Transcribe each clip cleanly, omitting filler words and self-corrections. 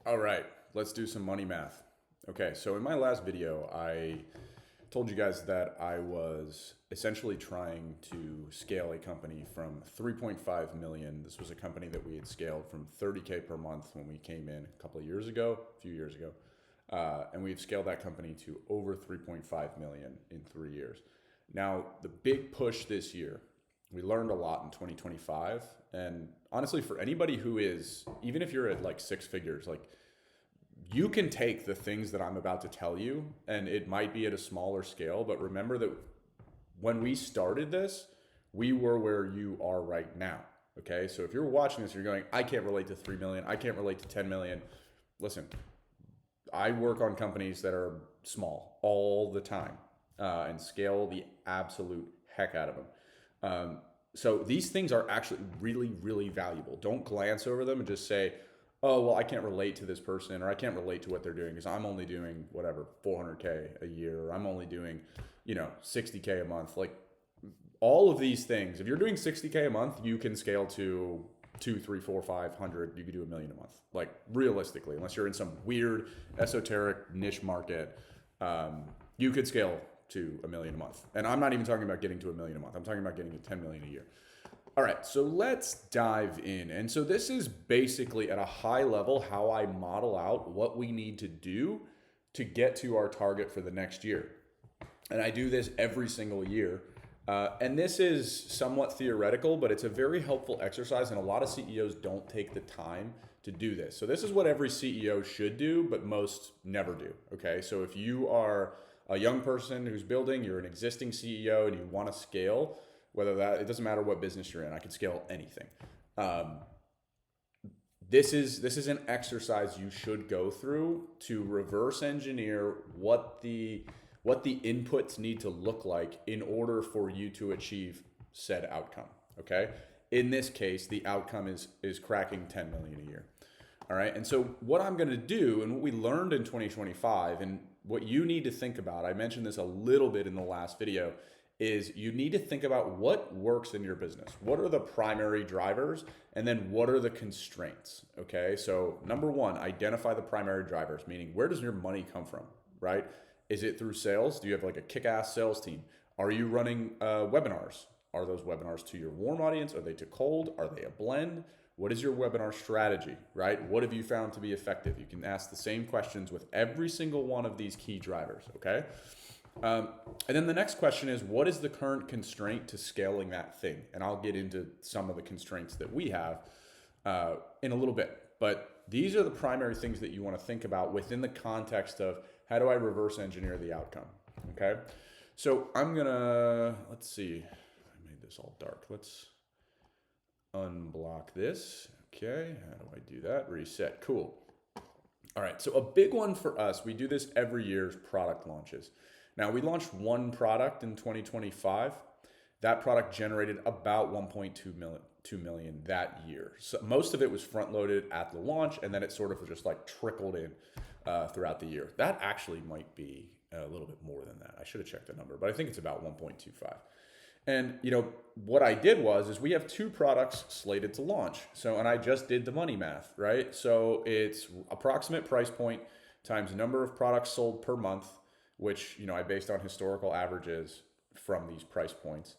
All right, let's do some money math. Okay, so in my last video, I told you guys that I was essentially trying to scale a company from 3.5 million. This was a company that we had scaled from 30K per month when we came in a couple of years ago, a few years ago. And we've scaled that company to over 3.5 million in 3 years. Now, the big push this year, we learned a lot in 2025. And honestly, for anybody who is, even if you're at like six figures, like you can take the things that I'm about to tell you, and it might be at a smaller scale, but remember that when we started this, we were where you are right now. Okay. So if you're watching this, you're going, I can't relate to 3 million. I can't relate to 10 million. Listen, I work on companies that are small all the time and scale the absolute heck out of them. So these things are actually really, really valuable. Don't glance over them and just say, oh, well, I can't relate to this person or I can't relate to what they're doing because I'm only doing whatever, 400K a year, or I'm only doing, 60K a month. Like all of these things, if you're doing 60K a month, you can scale to two, three, four, 500. You could do a million a month. Like realistically, unless you're in some weird esoteric niche market, you could scale to a million a month. And I'm not even talking about getting to a million a month. I'm talking about getting to 10 million a year. All right, so let's dive in. And so this is basically at a high level how I model out what we need to do to get to our target for the next year. And I do this every single year. And this is somewhat theoretical, but it's a very helpful exercise. And a lot of CEOs don't take the time to do this. So this is what every CEO should do, but most never do. Okay, so if you are a young person who's building, you're an existing CEO and you want to scale, whether that, it doesn't matter what business you're in, I can scale anything. This is an exercise you should go through to reverse engineer what the inputs need to look like in order for you to achieve said outcome. Okay. In this case, the outcome is cracking 10 million a year. All right. And so what I'm going to do and what we learned in 2025 and what you need to think about, I mentioned this a little bit in the last video, is you need to think about what works in your business. What are the primary drivers? And then what are the constraints? Okay. So number one, identify the primary drivers, meaning where does your money come from, right? Is it through sales? Do you have like a kick-ass sales team? Are you running webinars? Are those webinars to your warm audience? Are they to cold? Are they a blend? What is your webinar strategy, right? What have you found to be effective? You can ask the same questions with every single one of these key drivers, okay? And then the next question is, what is the current constraint to scaling that thing? And I'll get into some of the constraints that we have in a little bit. But these are the primary things that you want to think about within the context of how do I reverse engineer the outcome, okay? So I'm gonna, let's see, I made this all dark. Let's unblock this. Okay, how do I do that? Reset, cool. All right, so a big one for us, we do this every year, is product launches. Now, we launched one product in 2025. That product generated about 1.2 million that year. So most of it was front loaded at the launch, and then it sort of just like trickled in throughout the year. That actually might be a little bit more than that. I should have checked the number, but I think it's about 1.25. And what I did is we have two products slated to launch. So, and I just did the money math, right? So it's approximate price point times number of products sold per month, which, I based on historical averages from these price points,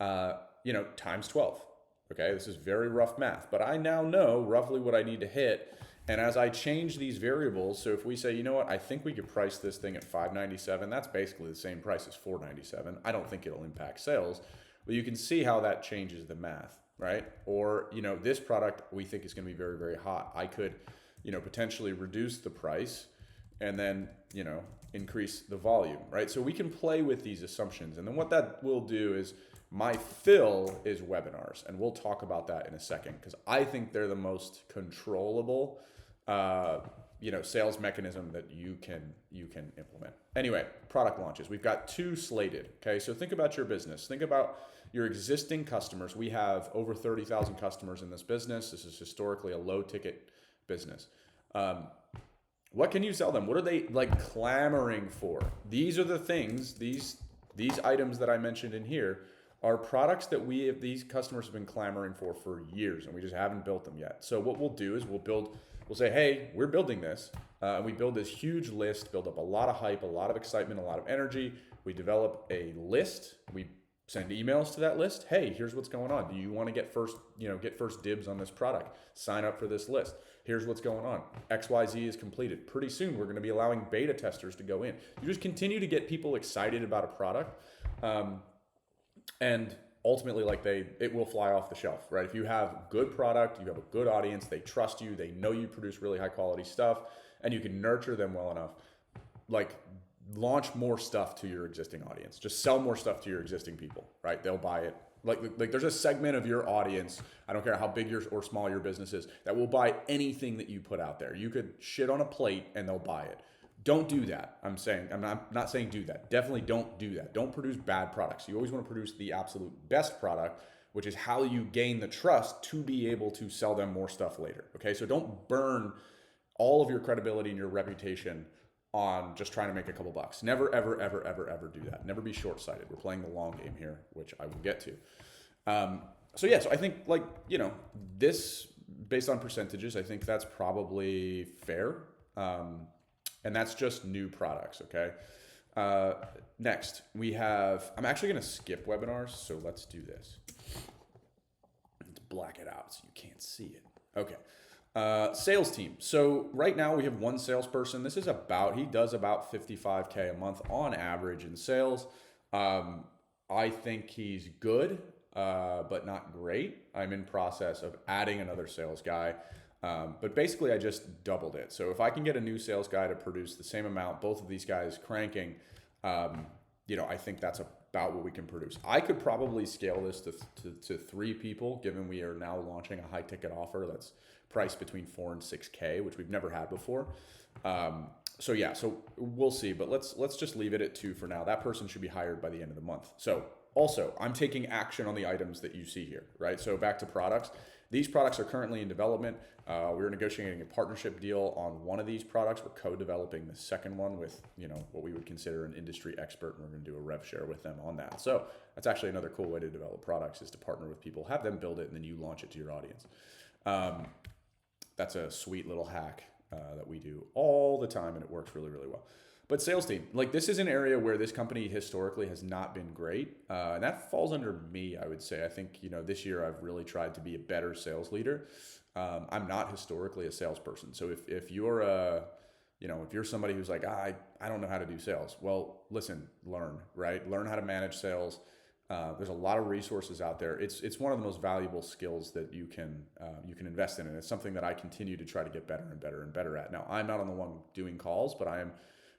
times 12. Okay. This is very rough math, but I now know roughly what I need to hit. And as I change these variables, so if we say, I think we could price this thing at $597, that's basically the same price as $497. I don't think it'll impact sales, but you can see how that changes the math, right? Or, this product we think is going to be very, very hot. I could, potentially reduce the price and then, increase the volume, right? So we can play with these assumptions. And then what that will do is my fill is webinars. And we'll talk about that in a second because I think they're the most controllable sales mechanism that you can implement. Anyway, product launches. We've got two slated. Okay, so think about your business. Think about your existing customers. We have over 30,000 customers in this business. This is historically a low ticket business. What can you sell them? What are they like clamoring for? These are the things. These items that I mentioned in here are products that these customers have been clamoring for years, and we just haven't built them yet. So what we'll do is we'll build we'll say, hey, we're building this. And we build this huge list, build up a lot of hype, a lot of excitement, a lot of energy. We develop a list. We send emails to that list. Hey, here's what's going on. Do you want to get first dibs on this product? Sign up for this list. Here's what's going on. XYZ is completed. Pretty soon, we're going to be allowing beta testers to go in. You just continue to get people excited about a product. And ultimately, it will fly off the shelf, right? If you have good product, you have a good audience, they trust you, they know you produce really high quality stuff, and you can nurture them well enough, launch more stuff to your existing audience. Just sell more stuff to your existing people, right? They'll buy it. Like there's a segment of your audience, I don't care how big or small your business is, that will buy anything that you put out there. You could shit on a plate and they'll buy it. Don't do that. I'm not saying do that. Definitely don't do that. Don't produce bad products. You always want to produce the absolute best product, which is how you gain the trust to be able to sell them more stuff later. Okay, so don't burn all of your credibility and your reputation on just trying to make a couple bucks. Never, ever, ever, ever, ever do that. Never be short-sighted. We're playing the long game here, which I will get to. So I think this, based on percentages, I think that's probably fair. And that's just new products, okay? Next, I'm actually gonna skip webinars, so let's do this. Let's black it out so you can't see it. Okay, sales team. So right now we have one salesperson. He does about 55K a month on average in sales. I think he's good, but not great. I'm in process of adding another sales guy. But basically I just doubled it. So if I can get a new sales guy to produce the same amount, both of these guys cranking, I think that's about what we can produce. I could probably scale this to 3 people, given we are now launching a high ticket offer that's priced between 4 and 6K, which we've never had before. So we'll see, but let's just leave it at 2 for now. That person should be hired by the end of the month. So also I'm taking action on the items that you see here, right? So back to products. These products are currently in development. We're negotiating a partnership deal on one of these products. We're co-developing the second one with, what we would consider an industry expert, and we're going to do a rev share with them on that. So that's actually another cool way to develop products, is to partner with people, have them build it, and then you launch it to your audience. That's a sweet little hack that we do all the time, and it works really, really well. But sales team, this is an area where this company historically has not been great. And that falls under me, I would say. I think, this year I've really tried to be a better sales leader. I'm not historically a salesperson. So if you're if you're somebody who's like, I don't know how to do sales, well, listen, learn, right? Learn how to manage sales. There's a lot of resources out there. It's one of the most valuable skills that you can invest in. And it's something that I continue to try to get better and better and better at. Now, I'm not on the one doing calls, but I am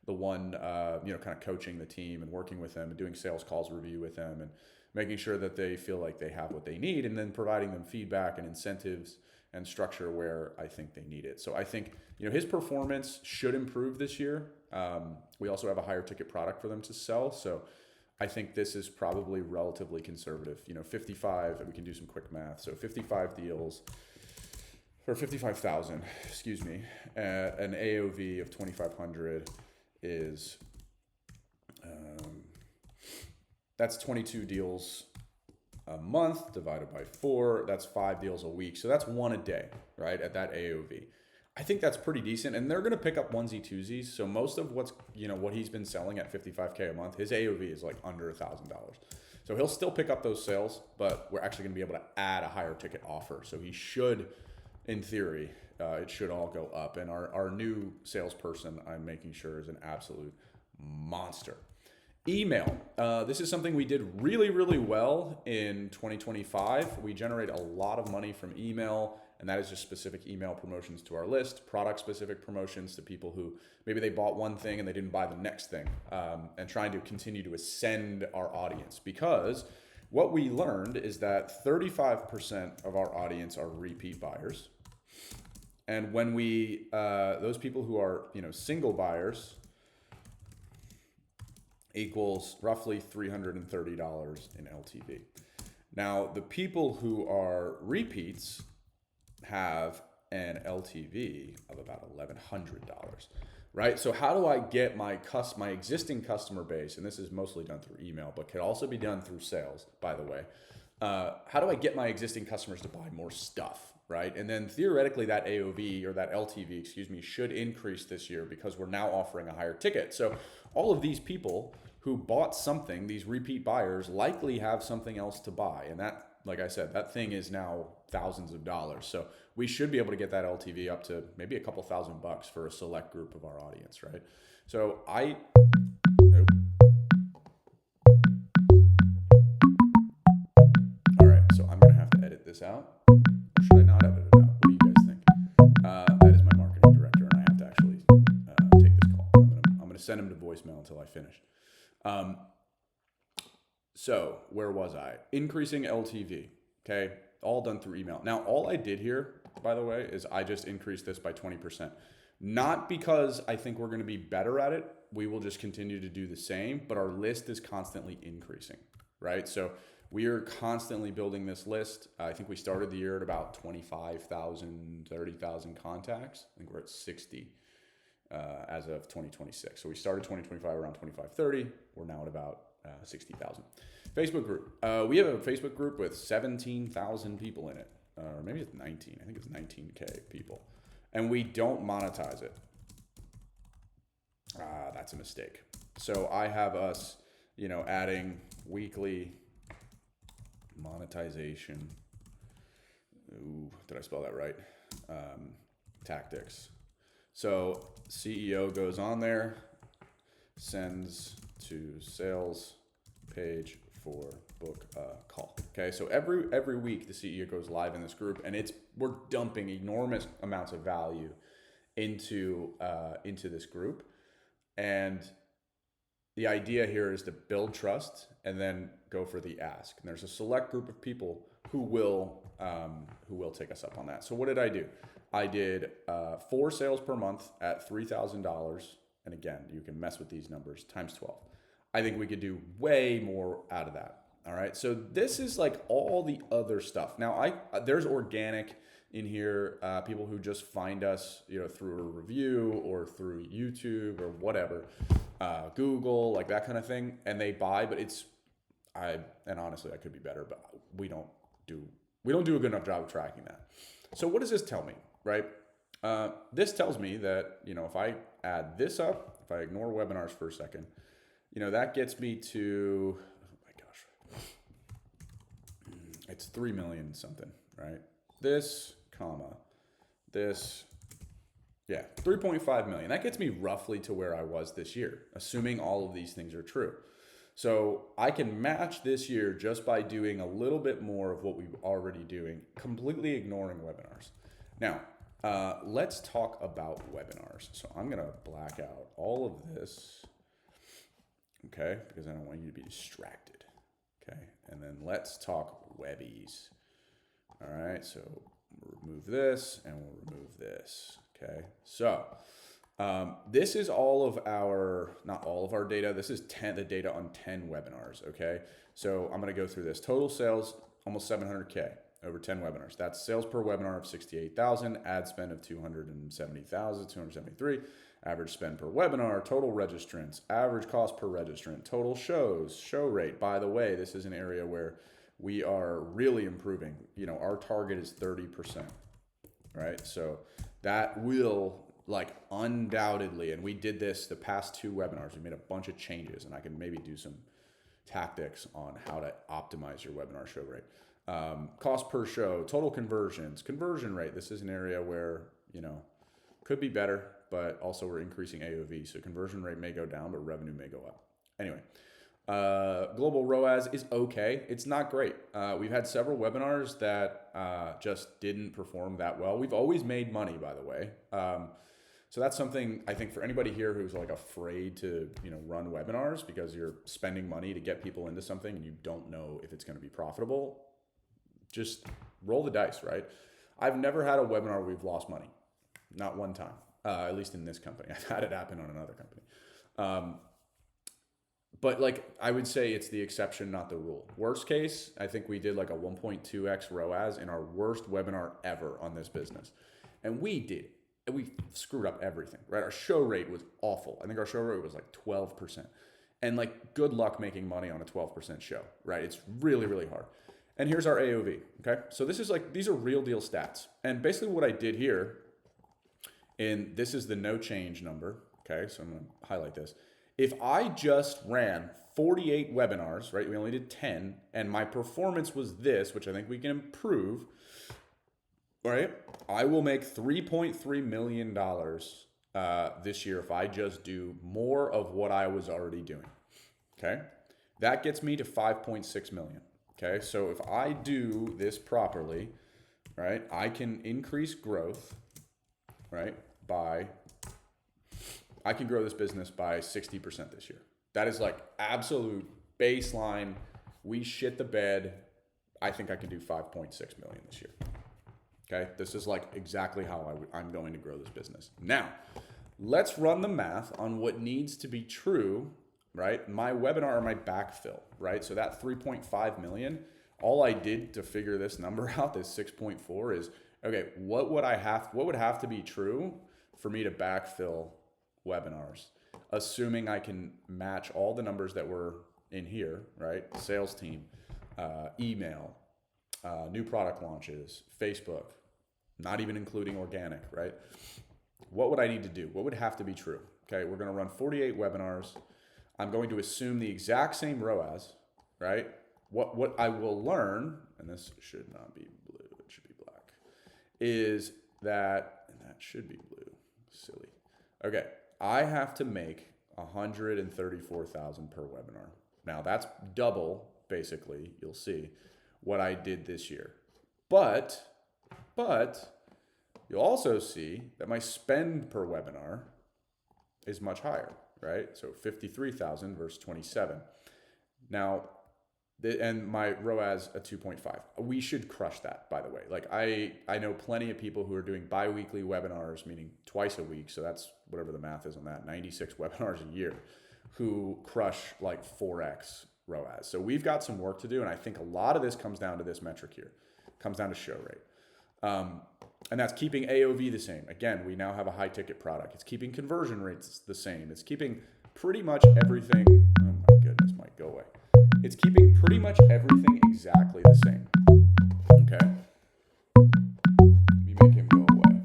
the one, kind of coaching the team and working with them and doing sales calls review with them and making sure that they feel like they have what they need, and then providing them feedback and incentives and structure where I think they need it. So I think, his performance should improve this year. We also have a higher ticket product for them to sell. So I think this is probably relatively conservative. 55, we can do some quick math. So 55 deals for 55,000, excuse me, an AOV of 2,500 is, that's 22 deals a month divided by 4. That's 5 deals a week. So that's 1 a day, right? At that AOV. I think that's pretty decent. And they're going to pick up onesie twosies. So most of what he's been selling at 55K a month, his AOV is under $1,000. So he'll still pick up those sales, but we're actually going to be able to add a higher ticket offer. So he should, in theory, it should all go up. And our new salesperson, I'm making sure, is an absolute monster. Email. This is something we did really, really well in 2025. We generate a lot of money from email, and that is just specific email promotions to our list, product-specific promotions to people who maybe they bought one thing and they didn't buy the next thing, and trying to continue to ascend our audience. Because what we learned is that 35% of our audience are repeat buyers. And when those people who are, single buyers equals roughly $330 in LTV. Now, the people who are repeats have an LTV of about $1,100, right? So how do I get my existing customer base, and this is mostly done through email, but can also be done through sales, by the way. How do I get my existing customers to buy more stuff? right? And then theoretically that AOV or that LTV, excuse me, should increase this year because we're now offering a higher ticket. So all of these people who bought something, these repeat buyers, likely have something else to buy. And that, like I said, that thing is now thousands of dollars. So we should be able to get that LTV up to maybe a couple $1,000 for a select group of our audience, right? So all right, so I'm gonna have to edit this out. Or should I not edit it out? What do you guys think? That is my marketing director, and I have to actually take this call. I'm gonna send him to voicemail until I finish. So where was I? Increasing LTV. Okay, all done through email. Now, all I did here, by the way, is I just increased this by 20%. Not because I think we're going to be better at it. We will just continue to do the same, but our list is constantly increasing, right? So we are constantly building this list. I think we started the year at about 25,000, 30,000 contacts. I think we're at 60 as of 2026. So we started 2025 around 25, 30. We're now at about 60,000. Facebook group. We have a Facebook group with 17,000 people in it. Or maybe it's 19. I think it's 19K people. And we don't monetize it. That's a mistake. So I have us, adding weekly monetization. Ooh, did I spell that right? Tactics. So CEO goes on there, sends to sales page for book a call. Okay, so every week the CEO goes live in this group, and we're dumping enormous amounts of value into this group, and the idea here is to build trust and then go for the ask. And there's a select group of people who will take us up on that. So what did I do? I did 4 sales per month at $3,000, and again, you can mess with these numbers times 12. I think we could do way more out of that. All right. So this is like all the other stuff. Now there's organic in here, people who just find us, through a review or through YouTube or whatever, Google, like that kind of thing. And they buy, but and honestly, I could be better, but we don't do a good enough job of tracking that. So what does this tell me, right? This tells me that, if I add this up, if I ignore webinars for a second, that gets me to, oh my gosh, it's 3 million something, right? This, this, 3.5 million. That gets me roughly to where I was this year, assuming all of these things are true. So I can match this year just by doing a little bit more of what we're already doing, completely ignoring webinars. Now, let's talk about webinars. So I'm going to black out all of this. Okay, because I don't want you to be distracted. Okay, and then let's talk webbies. All right, so we'll remove this and we'll remove this. Okay, so this is not all of our data. This is the data on 10 webinars. Okay, so I'm going to go through this. Total sales, almost 700K over 10 webinars. That's sales per webinar of 68,000, ad spend of 273. Average spend per webinar, total registrants, average cost per registrant, total shows, show rate. By the way, this is an area where we are really improving. Our target is 30%, right? So that will undoubtedly, and we did this the past 2 webinars, we made a bunch of changes, and I can maybe do some tactics on how to optimize your webinar show rate. Cost per show, total conversions, conversion rate. This is an area where, could be better, but also we're increasing AOV. So conversion rate may go down, but revenue may go up. Anyway, global ROAS is okay. It's not great. We've had several webinars that just didn't perform that well. We've always made money, by the way. So that's something I think for anybody here who's afraid to, run webinars because you're spending money to get people into something and you don't know if it's going to be profitable, just roll the dice, right? I've never had a webinar where we've lost money. Not one time, at least in this company. I've had it happen on another company. But I would say it's the exception, not the rule. Worst case, I think we did a 1.2x ROAS in our worst webinar ever on this business. And we screwed up everything, right? Our show rate was awful. I think our show rate was 12%. And good luck making money on a 12% show, right? It's really, really hard. And here's our AOV, okay? So this is like, these are real deal stats. And basically what I did here, and this is the no change number, okay? So I'm gonna highlight this. If I just ran 48 webinars, right? We only did 10, and my performance was this, which I think we can improve, right? I will make $3.3 million this year if I just do more of what I was already doing, okay? That gets me to 5.6 million. Okay, so if I do this properly, right, I can increase growth, right, I can grow this business by 60% this year. That is like absolute baseline. We shit the bed. I think I can do 5.6 million this year. Okay, this is like exactly how I'm going to grow this business. Now, let's run the math on what needs to be true, right? My webinar or my backfill, right? So that 3.5 million, all I did to figure this number out, this 6.4 is, okay, what would have to be true for me to backfill webinars, assuming I can match all the numbers that were in here, right? Sales team, email, new product launches, Facebook, not even including organic, right? What would I need to do? What would have to be true? Okay, we're going to run 48 webinars. I'm going to assume the exact same ROAS, right? What I will learn, and this should not be blue, it should be black, is that, and that should be blue, silly. Okay, I have to make 134,000 per webinar. Now that's double, basically, you'll see, what I did this year. But you'll also see that my spend per webinar is much higher, right? So 53,000 versus 27. Now, and my ROAS a 2.5. We should crush that, by the way. Like I know plenty of people who are doing bi-weekly webinars, meaning twice a week. So that's whatever the math is on that, 96 webinars a year, who crush like 4x ROAS. So we've got some work to do. And I think a lot of this comes down to this metric here. It comes down to show rate. And that's keeping AOV the same. Again, we now have a high ticket product. It's keeping conversion rates the same. It's keeping pretty much everything. Oh my goodness, might go away. It's keeping pretty much everything exactly the same. Okay. Let me make him go away.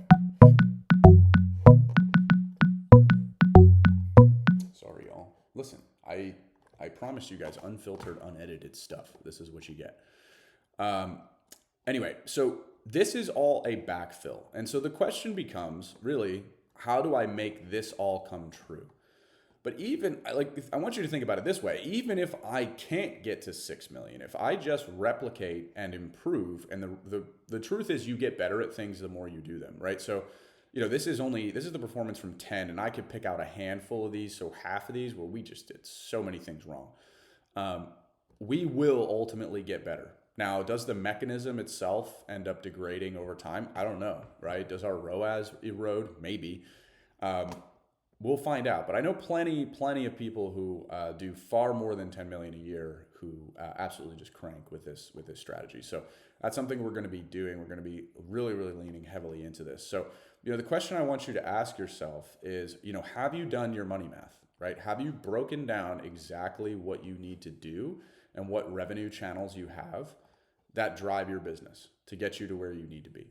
Sorry, y'all. Listen, I promised you guys unfiltered, unedited stuff. This is what you get. Anyway, so this is all a backfill. And so the question becomes really, how do I make this all come true? But even I want you to think about it this way, even if I can't get to 6 million, if I just replicate and improve, and the truth is you get better at things the more you do them, right? So, this is the performance from 10, and I could pick out a handful of these. So half of these, well, we just did so many things wrong. We will ultimately get better. Now, does the mechanism itself end up degrading over time? I don't know, right? Does our ROAS erode? Maybe. We'll find out. But I know plenty of people who do far more than 10 million a year who absolutely just crank with this strategy. So that's something we're going to be doing. We're going to be really, really leaning heavily into this. So, the question I want you to ask yourself is, have you done your money math, right? Have you broken down exactly what you need to do and what revenue channels you have that drive your business to get you to where you need to be?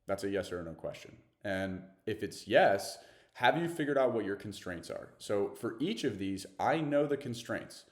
That's a yes or no question. And if it's yes, have you figured out what your constraints are? So for each of these, I know the constraints.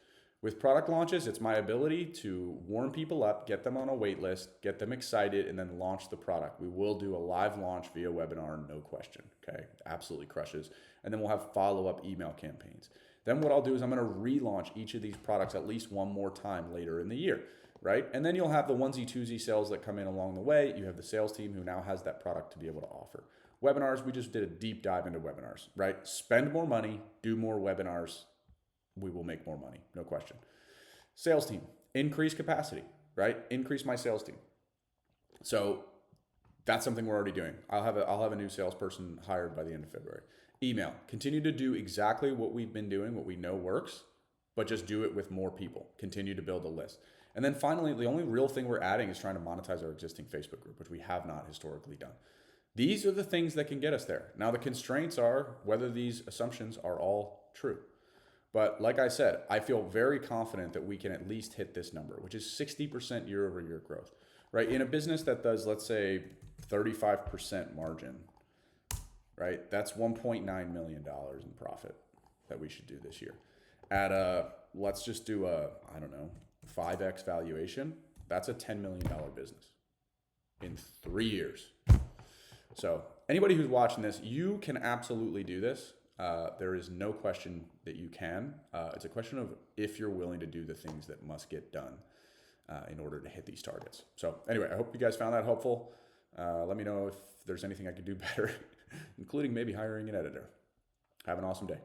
With product launches, it's my ability to warm people up, get them on a wait list, get them excited, and then launch the product. We will do a live launch via webinar, no question, okay? Absolutely crushes. And then we'll have follow-up email campaigns. Then what I'll do is I'm gonna relaunch each of these products at least one more time later in the year, right? And then you'll have the onesie twosie sales that come in along the way. You have the sales team who now has that product to be able to offer. Webinars, we just did a deep dive into webinars, right? Spend more money, do more webinars, we will make more money, no question. Sales team, increase capacity, right? Increase my sales team. So that's something we're already doing. I'll have a new salesperson hired by the end of February. Email, continue to do exactly what we've been doing, what we know works, but just do it with more people. Continue to build a list. And then finally, the only real thing we're adding is trying to monetize our existing Facebook group, which we have not historically done. These are the things that can get us there. Now, the constraints are whether these assumptions are all true. But like I said, I feel very confident that we can at least hit this number, which is 60% year over year growth, right? In a business that does, let's say, 35% margin, right? That's $1.9 million in profit that we should do this year. At let's just do I don't know, 5x valuation. That's a $10 million business in 3 years. So anybody who's watching this, you can absolutely do this. There is no question that you can. It's a question of if you're willing to do the things that must get done in order to hit these targets. So anyway, I hope you guys found that helpful. Let me know if there's anything I could do better, including maybe hiring an editor. Have an awesome day.